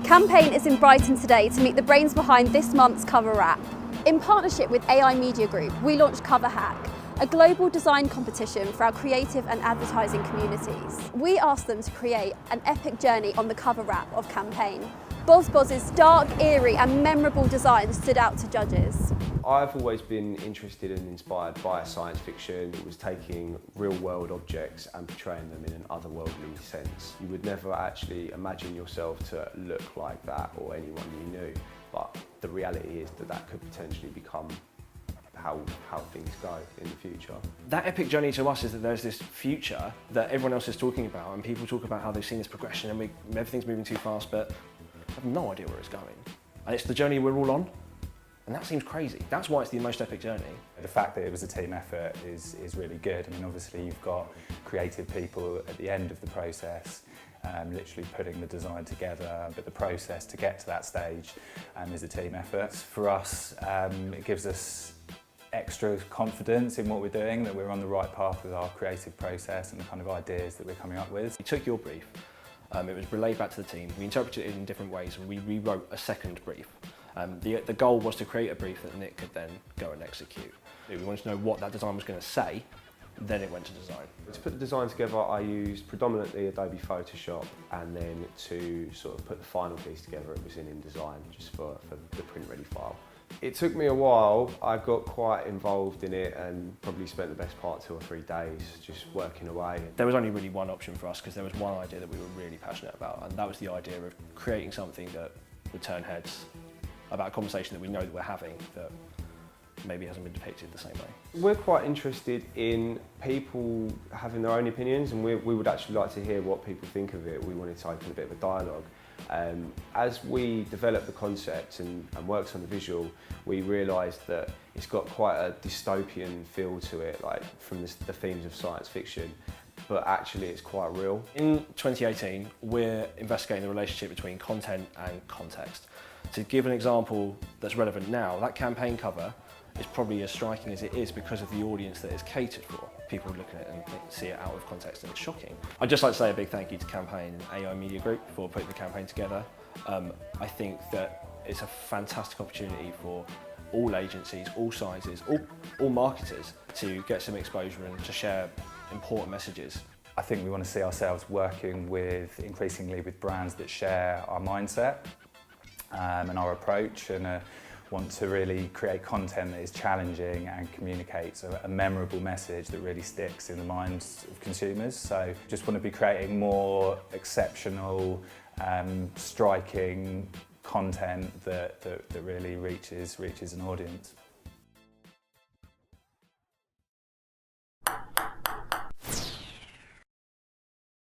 Campaign is in Brighton today to meet the brains behind this month's Coverhack. In partnership with AI Media Group, we launched Coverhack, a global design competition for our creative and advertising communities. We asked them to create an epic journey on the cover wrap of Campaign. Bozboz's dark, eerie and memorable design stood out to judges. I've always been interested and inspired by science fiction. It was taking real-world objects and portraying them in an otherworldly sense. You would never actually imagine yourself to look like that or anyone you knew, but the reality is that that could potentially become how things go in the future. That epic journey to us is that there's this future that everyone else is talking about, and people talk about how they've seen this progression and everything's moving too fast, but I have no idea where it's going. And it's the journey we're all on, and that seems crazy. That's why it's the most epic journey. The fact that it was a team effort is really good. I mean, obviously you've got creative people at the end of the process, literally putting the design together, but the process to get to that stage is a team effort. For us, it gives us extra confidence in what we're doing, that we're on the right path with our creative process and the kind of ideas that we're coming up with. We took your brief, it was relayed back to the team, we interpreted it in different ways and we rewrote a second brief. The goal was to create a brief that Nick could then go and execute. We wanted to know what that design was going to say, then it went to design. To put the design together, I used predominantly Adobe Photoshop, and then to sort of put the final piece together, it was in InDesign, just for the print-ready file. It took me a while. I got quite involved in it and probably spent the best part 2 or 3 days just working away. There was only really one option for us because there was one idea that we were really passionate about, and that was the idea of creating something that would turn heads about a conversation that we know that we're having that maybe hasn't been depicted the same way. We're quite interested in people having their own opinions, and we would actually like to hear what people think of it. We wanted to open a bit of a dialogue. As we developed the concept and worked on the visual, we realised that it's got quite a dystopian feel to it, like from the themes of science fiction, but actually it's quite real. In 2018, we're investigating the relationship between content and context. To give an example that's relevant now, that campaign cover is probably as striking as it is because of the audience that it's catered for. People look at it and see it out of context and it's shocking. I'd just like to say a big thank you to Campaign and AI Media Group for putting the campaign together. I think that it's a fantastic opportunity for all agencies, all sizes, all marketers to get some exposure and to share important messages. I think we want to see ourselves working increasingly with brands that share our mindset and our approach, and want to really create content that is challenging and communicates a memorable message that really sticks in the minds of consumers. So just want to be creating more exceptional, striking content that really reaches an audience.